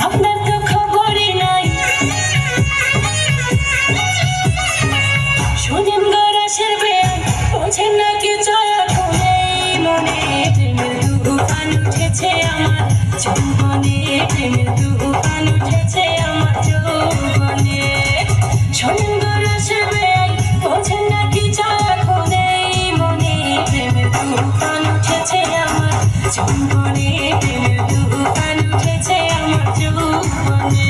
আপনার তো খবরই নাই শোনেন গরাসের বেয়াই বোঝেন নাকি জয়া কোনে মনে প্রেমের তুফান উঠেছে আমার যৌবনে প্রেমের তুফান উঠেছে আমার যৌবনে শোনেন গরাসের বেয়াই বোঝেন নাকি জয়া কোনে মনে প্রেমের তুফান উঠেছে আমার যৌবনে প্রেমের তুফান উঠেছে আমার যৌবনে